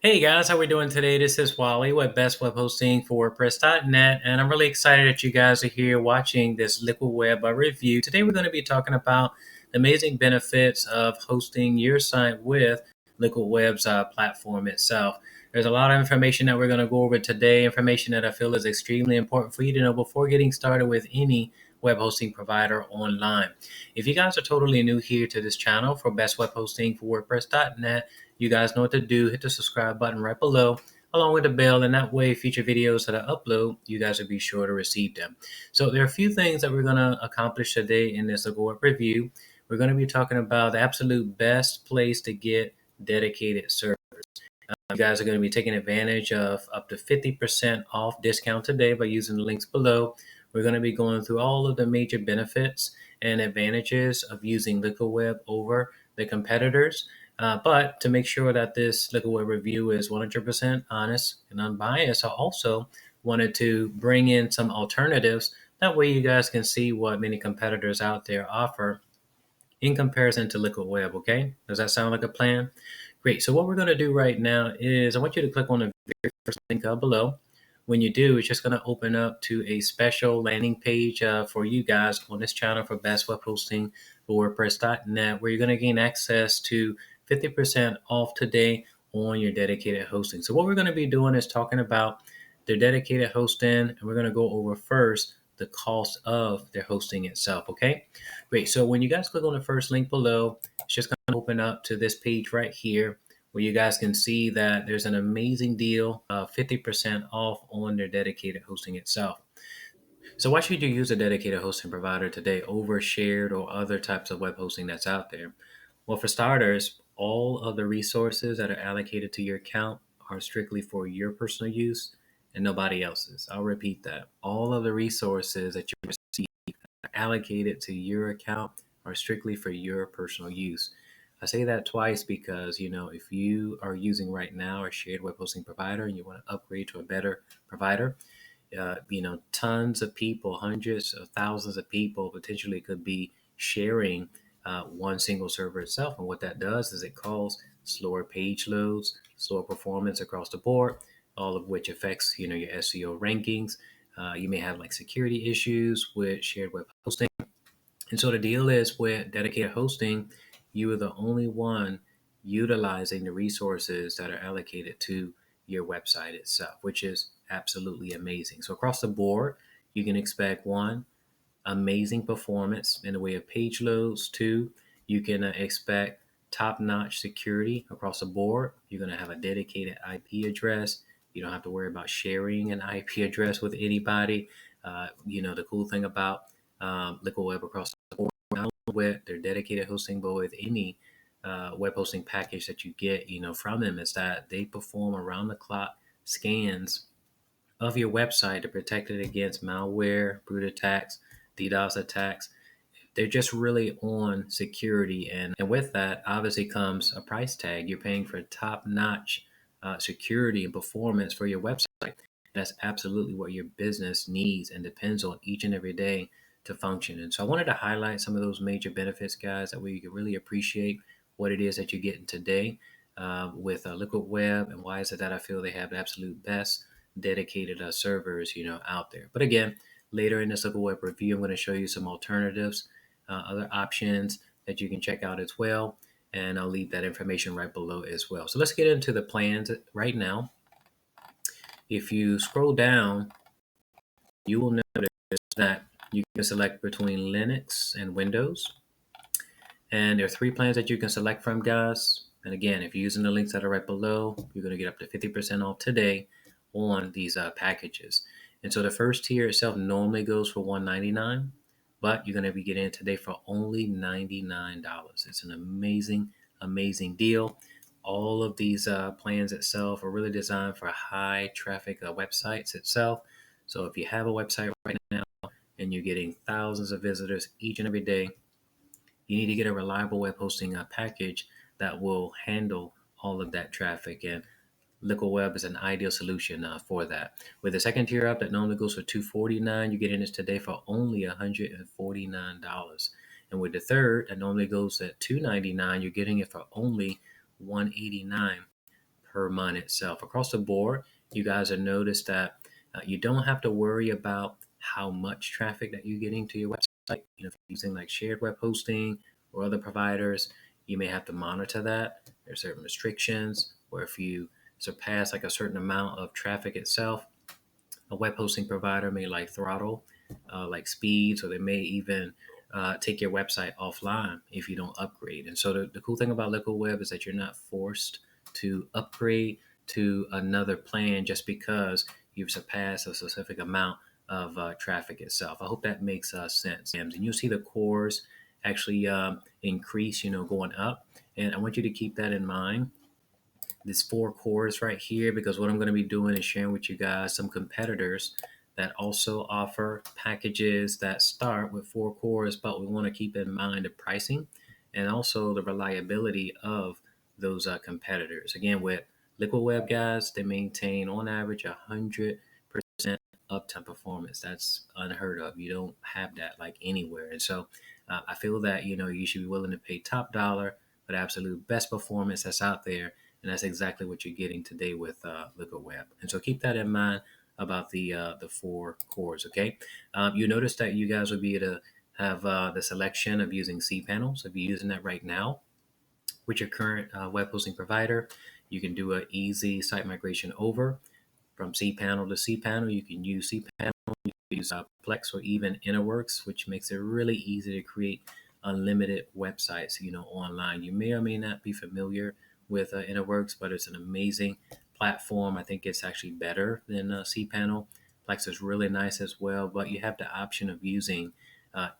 Hey guys, how we doing today? This is Wally with Best Web Hosting for WordPress.net, and I'm really excited that you guys are here watching this Liquid Web review. Today we're going to be talking about the amazing benefits of hosting your site with Liquid Web's platform itself. There's a lot of information that we're going to go over today, information that I feel is extremely important for you to know before getting started with any web hosting provider online. If you guys are totally new here to this channel for Best Web Hosting for WordPress.net, you guys know what to do. Hit the subscribe button right below, along with the bell, and that way future videos that I upload, you guys will be sure to receive them. So there are a few things that we're going to accomplish today in this web review. We're going to be talking about the absolute best place to get dedicated servers. You guys are going to be taking advantage of up to 50% off discount today by using the links below. We're going to be going through all of the major benefits and advantages of using Liquid Web over the competitors. But to make sure that this Liquid Web review is 100% honest and unbiased, I also wanted to bring in some alternatives. That way you guys can see what many competitors out there offer in comparison to Liquid Web, okay? Does that sound like a plan? Great. So what we're going to do right now is I want you to click on the very first link below. When you do, it's just going to open up to a special landing page for you guys on this channel for Best Web Hosting for WordPress.net, where you're going to gain access to 50% off today on your dedicated hosting. So what we're going to be doing is talking about their dedicated hosting, and we're going to go over first the cost of their hosting itself, okay? Great. So when you guys click on the first link below, it's just going to open up to this page right here where you guys can see that there's an amazing deal of 50% off on their dedicated hosting itself. So why should you use a dedicated hosting provider today over shared or other types of web hosting that's out there? Well, for starters, all of the resources that are allocated to your account are strictly for your personal use and nobody else's. I'll repeat that. All of the resources that you receive allocated to your account are strictly for your personal use. I say that twice because, if you are using right now a shared web hosting provider and you want to upgrade to a better provider, tons of people, hundreds of thousands of people potentially could be sharing one single server itself. And what that does is it causes slower page loads, slower performance across the board, all of which affects, your SEO rankings. You may have like security issues with shared web hosting. And so the deal is with dedicated hosting, you are the only one utilizing the resources that are allocated to your website itself, which is absolutely amazing. So across the board, you can expect one, amazing performance in the way of page loads. Two, you can expect top-notch security across the board. You're going to have a dedicated IP address. You don't have to worry about sharing an IP address with anybody. The cool thing about Liquid Web across the board, not only with their dedicated hosting, but with any web hosting package that you get, from them, is that they perform around-the-clock scans of your website to protect it against malware, root attacks, DDoS attacks. They're just really on security. And with that, obviously comes a price tag. You're paying for top-notch security and performance for your website. That's absolutely what your business needs and depends on each and every day to function. And so I wanted to highlight some of those major benefits, guys, that way you can really appreciate what it is that you're getting today with Liquid Web, and why is it that I feel they have the absolute best dedicated servers, out there. But again, later in this Liquid Web review, I'm going to show you some alternatives, other options that you can check out as well. And I'll leave that information right below as well. So let's get into the plans right now. If you scroll down, you will notice that you can select between Linux and Windows. And there are 3 plans that you can select from, guys. And again, if you're using the links that are right below, you're going to get up to 50% off today on these packages. And so the first tier itself normally goes for $199, but you're going to be getting it today for only $99. It's an amazing, amazing deal. All of these plans itself are really designed for high traffic websites itself. So if you have a website right now and you're getting thousands of visitors each and every day, you need to get a reliable web hosting package that will handle all of that traffic. And Liquid Web is an ideal solution for that. With the second tier up that normally goes for $249, you're getting this today for only $149. And with the third that normally goes at $299, you're getting it for only $189 per month itself. Across the board, you guys have noticed that you don't have to worry about how much traffic that you're getting to your website. If you're using like shared web hosting or other providers, you may have to monitor that. There's certain restrictions, or if you surpass like a certain amount of traffic itself, a web hosting provider may like throttle like speeds, or they may even take your website offline if you don't upgrade. And so the cool thing about Liquid Web is that you're not forced to upgrade to another plan just because you've surpassed a specific amount of traffic itself. I hope that makes sense. And you'll see the cores actually increase, going up. And I want you to keep that in mind, these four cores right here, because what I'm going to be doing is sharing with you guys some competitors that also offer packages that start with four cores, but we want to keep in mind the pricing and also the reliability of those competitors. Again, with Liquid Web, guys, they maintain on average 100% uptime performance. That's unheard of. You don't have that like anywhere. And so I feel that, you should be willing to pay top dollar for the absolute best performance that's out there, and that's exactly what you're getting today with Liquid Web. And so keep that in mind about the four cores. Okay, you notice that you guys will be able to have the selection of using cPanel. So if you're using that right now with your current web hosting provider, you can do an easy site migration over from cPanel to cPanel. You can use cPanel, you can use Plex or even Interworks, which makes it really easy to create unlimited websites, online. You may or may not be familiar with Interworks, but it's an amazing platform. I think it's actually better than cPanel. Plex is really nice as well, but you have the option of using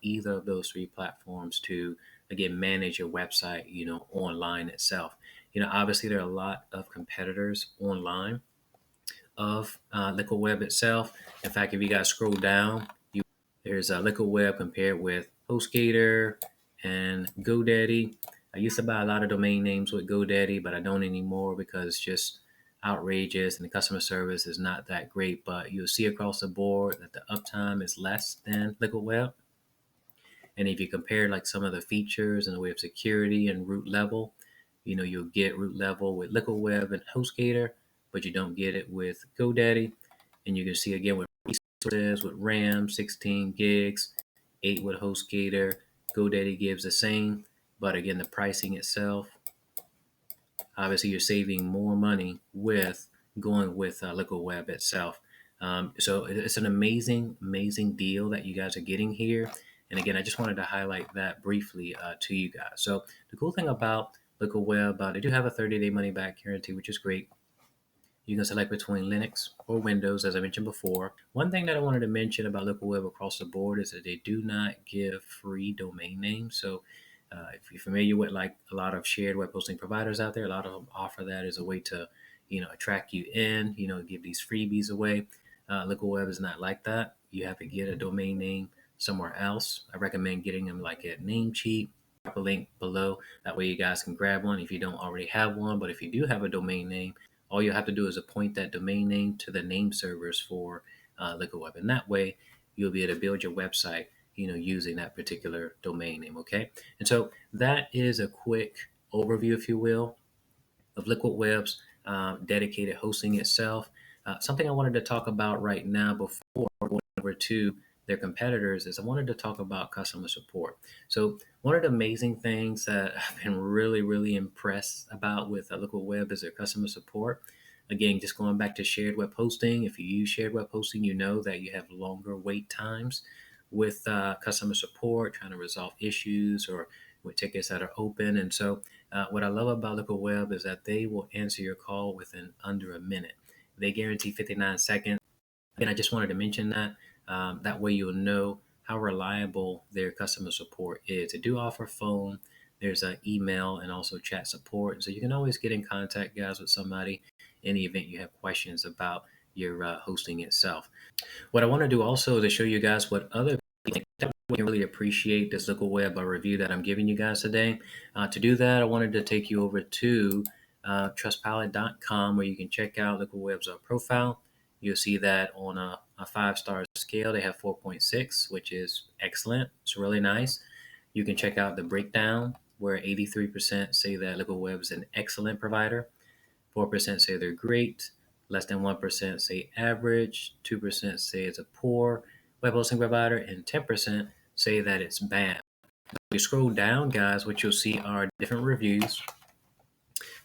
either of those three platforms to, again, manage your website, online itself. Obviously there are a lot of competitors online of Liquid Web itself. In fact, if you guys scroll down, there's Liquid Web compared with Hostgator and Godaddy. I used to buy a lot of domain names with GoDaddy, but I don't anymore because it's just outrageous and the customer service is not that great. But you'll see across the board that the uptime is less than Liquid Web. And if you compare like some of the features in the way of security and root level, you'll get root level with Liquid Web and Hostgator, but you don't get it with GoDaddy. And you can see again with resources with RAM, 16 gigs, 8 with Hostgator. GoDaddy gives the same, but again, the pricing itself, obviously you're saving more money with going with Liquid Web itself. So it's an amazing deal that you guys are getting here. And again, I just wanted to highlight that briefly to you guys. So the cool thing about Liquid Web, they do have a 30-day money back guarantee, which is great. You can select between Linux or Windows, as I mentioned before. One thing that I wanted to mention about Liquid Web across the board is that they do not give free domain names. So if you're familiar with like a lot of shared web hosting providers out there, a lot of them offer that as a way to, attract you in, give these freebies away. Liquid Web is not like that. You have to get a domain name somewhere else. I recommend getting them like at Namecheap. Drop a link below. That way you guys can grab one if you don't already have one. But if you do have a domain name, all you have to do is appoint that domain name to the name servers for Liquid Web. And that way you'll be able to build your website, using that particular domain name. Okay. And so that is a quick overview, if you will, of Liquid Web's dedicated hosting itself. Something I wanted to talk about right now before going over to their competitors is I wanted to talk about customer support. So one of the amazing things that I've been really impressed about with Liquid Web is their customer support. Again, just going back to shared web hosting, if you use shared web hosting, you know that you have longer wait times with customer support, trying to resolve issues or with tickets that are open. And so what I love about Liquid Web is that they will answer your call within under a minute. They guarantee 59 seconds. And I just wanted to mention that. That way you'll know how reliable their customer support is. They do offer phone, there's an email, and also chat support. So you can always get in contact, guys, with somebody in the event you have questions about your hosting itself. What I want to do also is to show you guys what other people that we can really appreciate this Liquid Web review that I'm giving you guys today. To do that, I wanted to take you over to trustpilot.com, where you can check out Liquid Web's profile. You'll see that on a 5-star scale, they have 4.6, which is excellent. It's really nice. You can check out the breakdown, where 83% say that Liquid Web is an excellent provider. 4% say they're great, less than 1% say average, 2% say it's a poor web hosting provider, and 10% say that it's bad. If you scroll down, guys, what you'll see are different reviews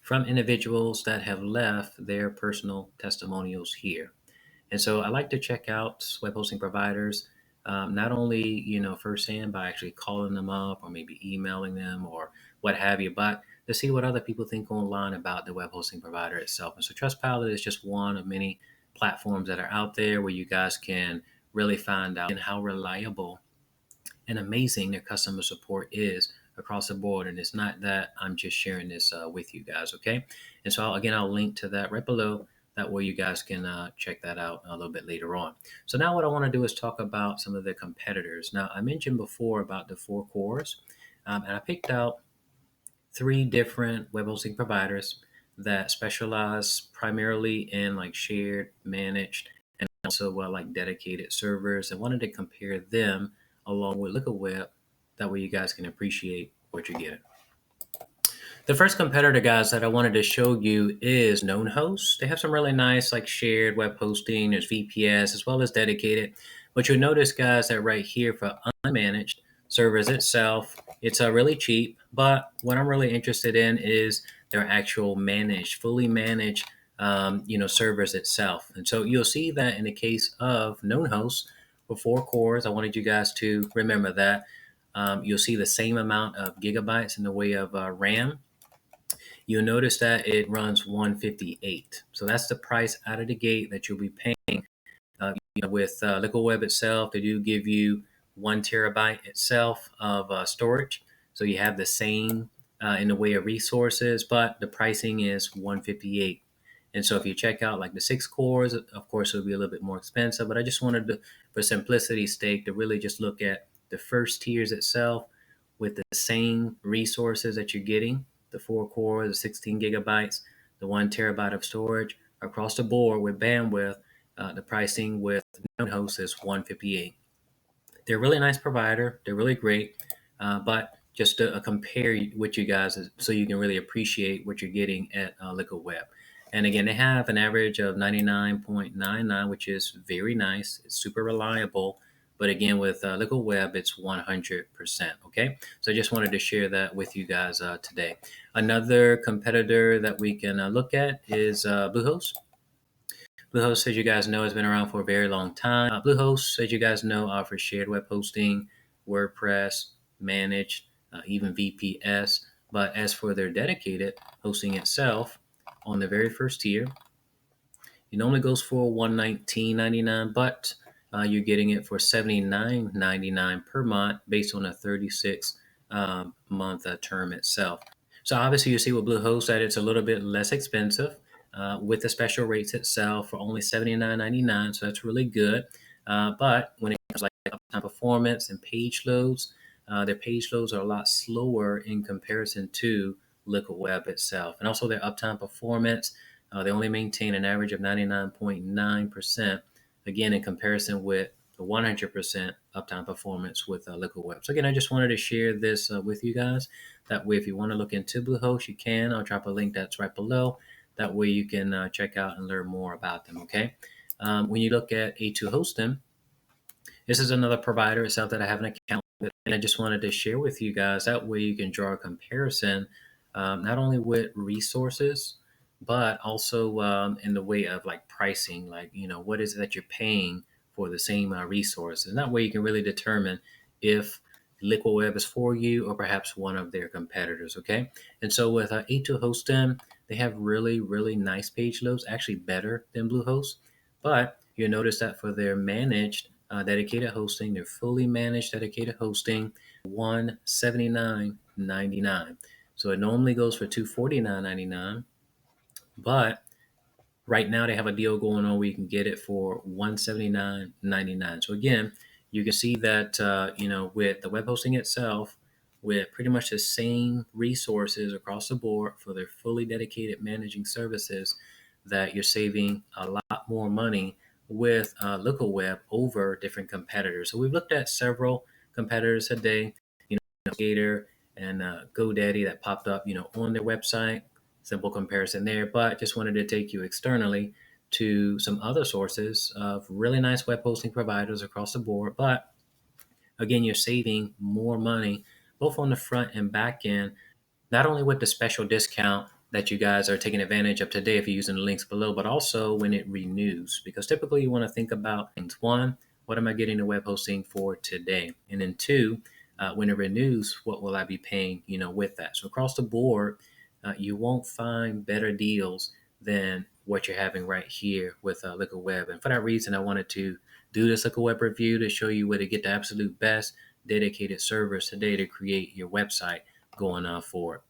from individuals that have left their personal testimonials here. And so I like to check out web hosting providers, not only firsthand by actually calling them up or maybe emailing them or what have you, but to see what other people think online about the web hosting provider itself. And so Trustpilot is just one of many platforms that are out there where you guys can really find out how reliable and amazing their customer support is across the board. And it's not that I'm just sharing this with you guys, okay? And so I'll link to that right below. That way you guys can check that out a little bit later on. So now what I want to do is talk about some of the competitors. Now I mentioned before about the four cores, and I picked out three different web hosting providers that specialize primarily in like shared, managed, and also like dedicated servers. I wanted to compare them along with Liquid Web. That way you guys can appreciate what you're getting. The first competitor, guys, that I wanted to show you is Known Host. They have some really nice like shared web hosting. There's VPS as well as dedicated. But you'll notice, guys, that right here for unmanaged servers itself, it's really cheap. But what I'm really interested in is their actual managed, fully managed, servers itself. And so you'll see that in the case of Known Host for 4 cores, I wanted you guys to remember that. You'll see the same amount of gigabytes in the way of RAM. You'll notice that it runs 158. So that's the price out of the gate that you'll be paying. With Liquid Web itself, they do give you 1 terabyte itself of storage. So you have the same in the way of resources, but the pricing is 158. And so if you check out like the 6 cores, of course, it'll be a little bit more expensive. But I just wanted to, for simplicity's sake, to really just look at the first tiers itself with the same resources that you're getting, the 4 cores, the 16 gigabytes, the 1 terabyte of storage across the board with bandwidth. The pricing with Known Host is 158. They're a really nice provider. They're really great. But just to compare with you guys so you can really appreciate what you're getting at Liquid Web. And again, they have an average of 99.99, which is very nice. It's super reliable. But again, with Liquid Web, it's 100%. Okay. So I just wanted to share that with you guys today. Another competitor that we can look at is Bluehost. Bluehost, as you guys know, has been around for a very long time. Bluehost, as you guys know, offers shared web hosting, WordPress, managed, even VPS. But as for their dedicated hosting itself, on the very first tier, it normally goes for $119.99, but you're getting it for $79.99 per month based on a 36 month term itself. So obviously you see with Bluehost that it's a little bit less expensive with the special rates itself for only $79.99. So that's really good. But when it comes to like uptime performance and page loads, their page loads are a lot slower in comparison to Liquid Web itself. And also their uptime performance, they only maintain an average of 99.9%, again, in comparison with the 100% uptime performance with Liquid Web. So again, I just wanted to share this with you guys. That way, if you want to look into Bluehost, you can. I'll drop a link that's right below. That way you can check out and learn more about them, okay? When you look at A2 Hosting, this is another provider itself that I have an account with, and I just wanted to share with you guys. That way you can draw a comparison, not only with resources, but also in the way of like pricing, like, what is it that you're paying for the same resources. And that way you can really determine if Liquid Web is for you or perhaps one of their competitors, okay? And so with A2 Hosting, they have really, really nice page loads, actually better than Bluehost. But you'll notice that for their managed dedicated hosting, their fully managed dedicated hosting, $179.99. So it normally goes for $249.99, but right now they have a deal going on where you can get it for $179.99. So again, you can see that with the web hosting itself, with pretty much the same resources across the board for their fully dedicated managing services, that you're saving a lot more money with Liquid Web over different competitors. So we've looked at several competitors today, Hostgator and GoDaddy that popped up, on their website. simple comparison there, but just wanted to take you externally to some other sources of really nice web hosting providers across the board. But again, you're saving more money both on the front and back end, not only with the special discount that you guys are taking advantage of today if you're using the links below, but also when it renews. Because typically you want to think about things. One, what am I getting the web hosting for today? And then two, when it renews, what will I be paying, with that? So across the board, you won't find better deals than what you're having right here with Liquid Web. And for that reason, I wanted to do this Liquid Web review to show you where to get the absolute best dedicated servers today to create your website going forward.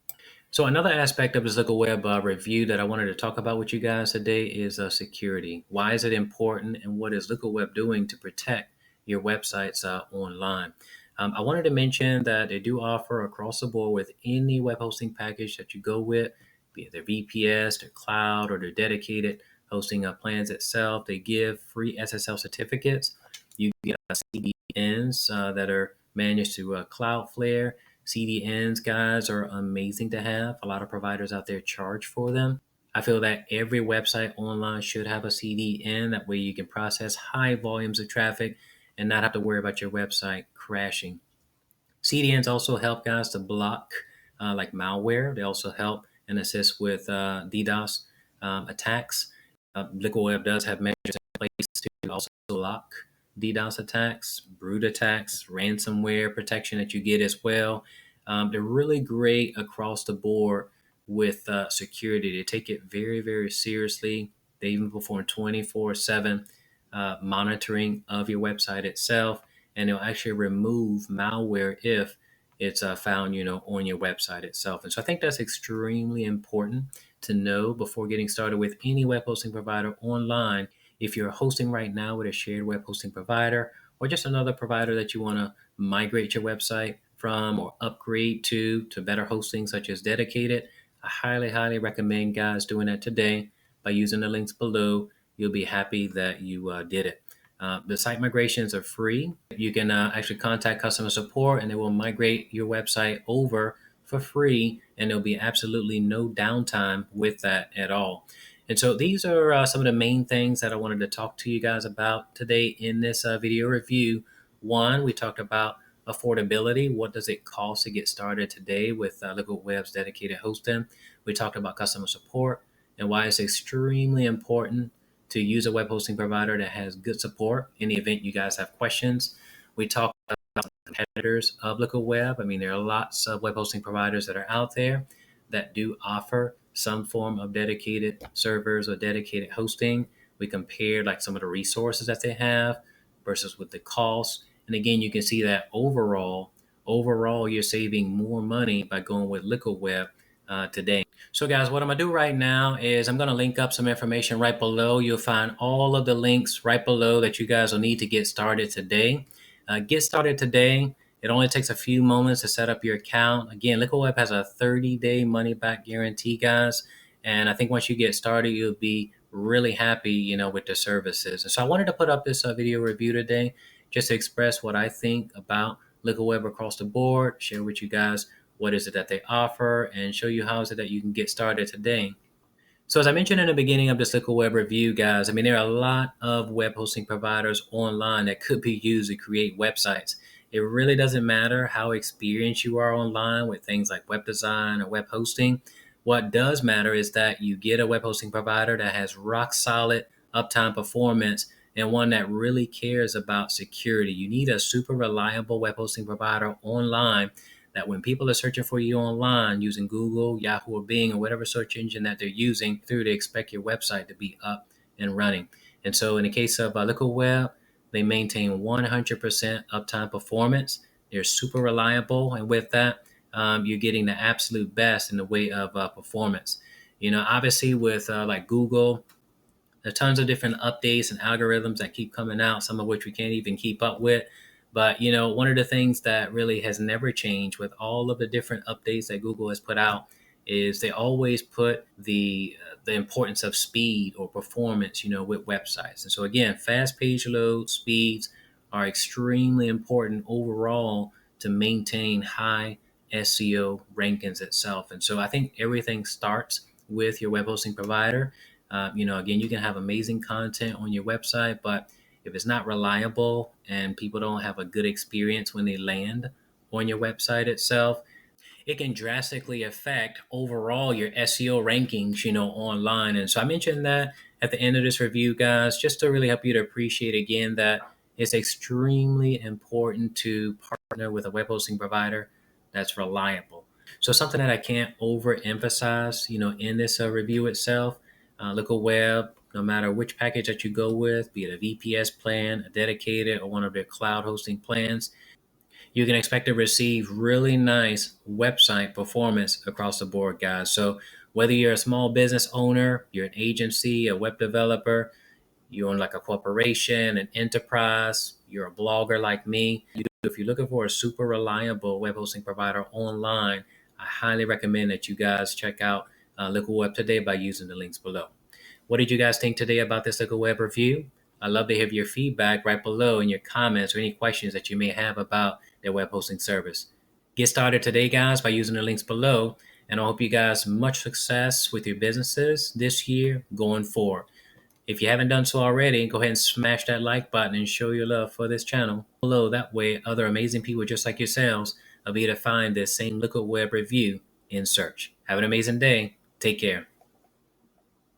So another aspect of this Liquid Web review that I wanted to talk about with you guys today is security. Why is it important, and what is Liquid Web doing to protect your websites online? I wanted to mention that they do offer across the board with any web hosting package that you go with, be it their VPS, their cloud, or their dedicated hosting plans itself. They give free SSL certificates. You get CDNs that are managed to Cloudflare. CDNs, guys, are amazing to have. A lot of providers out there charge for them. I feel that every website online should have a CDN. That way you can process high volumes of traffic and not have to worry about your website crashing. CDNs also help guys to block like malware. They also help and assist with DDoS attacks. Liquid Web does have measures in place to also block DDoS attacks, brute attacks, ransomware protection that you get as well. They're really great across the board with security. They take it very, very seriously. They even perform 24/7 monitoring of your website itself, and they'll actually remove malware if it's found, on your website itself. And so I think that's extremely important to know before getting started with any web hosting provider online. If you're hosting right now with a shared web hosting provider or just another provider that you want to migrate your website from or upgrade to better hosting such as dedicated, I highly, highly recommend guys doing that today by using the links below. You'll be happy that you did it. The site migrations are free. You can actually contact customer support and they will migrate your website over for free, and there'll be absolutely no downtime with that at all. And so these are some of the main things that I wanted to talk to you guys about today in this video review. One, we talked about affordability. What does it cost to get started today with Liquid Web's dedicated hosting? We talked about customer support and why it's extremely important to use a web hosting provider that has good support in the event you guys have questions. We talked about competitors of Liquid Web. I mean, there are lots of web hosting providers that are out there that do offer some form of dedicated servers or dedicated hosting. We compared like some of the resources that they have versus with the cost. And again, you can see that overall, you're saving more money by going with Liquid Web today. So guys, what I'm gonna do right now is I'm gonna link up some information right below. You'll find all of the links right below that you guys will need to get started today. Get started today. It only takes a few moments to set up your account. Again, Liquid Web has a 30-day money-back guarantee, guys. And I think once you get started, you'll be really happy, with the services. And so I wanted to put up this video review today just to express what I think about Liquid Web across the board, share with you guys what is it that they offer, and show you how is it that you can get started today. So as I mentioned in the beginning of this Liquid Web review, guys, I mean, there are a lot of web hosting providers online that could be used to create websites. It really doesn't matter how experienced you are online with things like web design or web hosting. What does matter is that you get a web hosting provider that has rock solid uptime performance and one that really cares about security. You need a super reliable web hosting provider online that when people are searching for you online using Google, Yahoo, or Bing, or whatever search engine that they're using through, they expect your website to be up and running. And so in the case of Liquid Web, they maintain 100% uptime performance. They're super reliable. And with that, you're getting the absolute best in the way of performance. Obviously with like Google, there are tons of different updates and algorithms that keep coming out, some of which we can't even keep up with. But, one of the things that really has never changed with all of the different updates that Google has put out is they always put the importance of speed or performance, with websites. And so again, fast page load speeds are extremely important overall to maintain high SEO rankings itself. And so I think everything starts with your web hosting provider. Again, you can have amazing content on your website, but if it's not reliable and people don't have a good experience when they land on your website itself, it can drastically affect overall your SEO rankings, online. And so I mentioned that at the end of this review, guys, just to really help you to appreciate again that it's extremely important to partner with a web hosting provider that's reliable. So something that I can't overemphasize, in this review itself, Liquid Web, no matter which package that you go with, be it a VPS plan, a dedicated, or one of their cloud hosting plans, you can expect to receive really nice website performance across the board, guys. So whether you're a small business owner, you're an agency, a web developer, you own like a corporation, an enterprise, you're a blogger like me, if you're looking for a super reliable web hosting provider online, I highly recommend that you guys check out Liquid Web today by using the links below. What did you guys think today about this Liquid Web review? I'd love to hear your feedback right below in your comments or any questions that you may have about their web hosting service. Get started today, guys, by using the links below, and I hope you guys much success with your businesses this year going forward. If you haven't done so already, go ahead and smash that like button and show your love for this channel below. That way, other amazing people just like yourselves will be able to find this same Liquid Web review in search. Have an amazing day. Take care.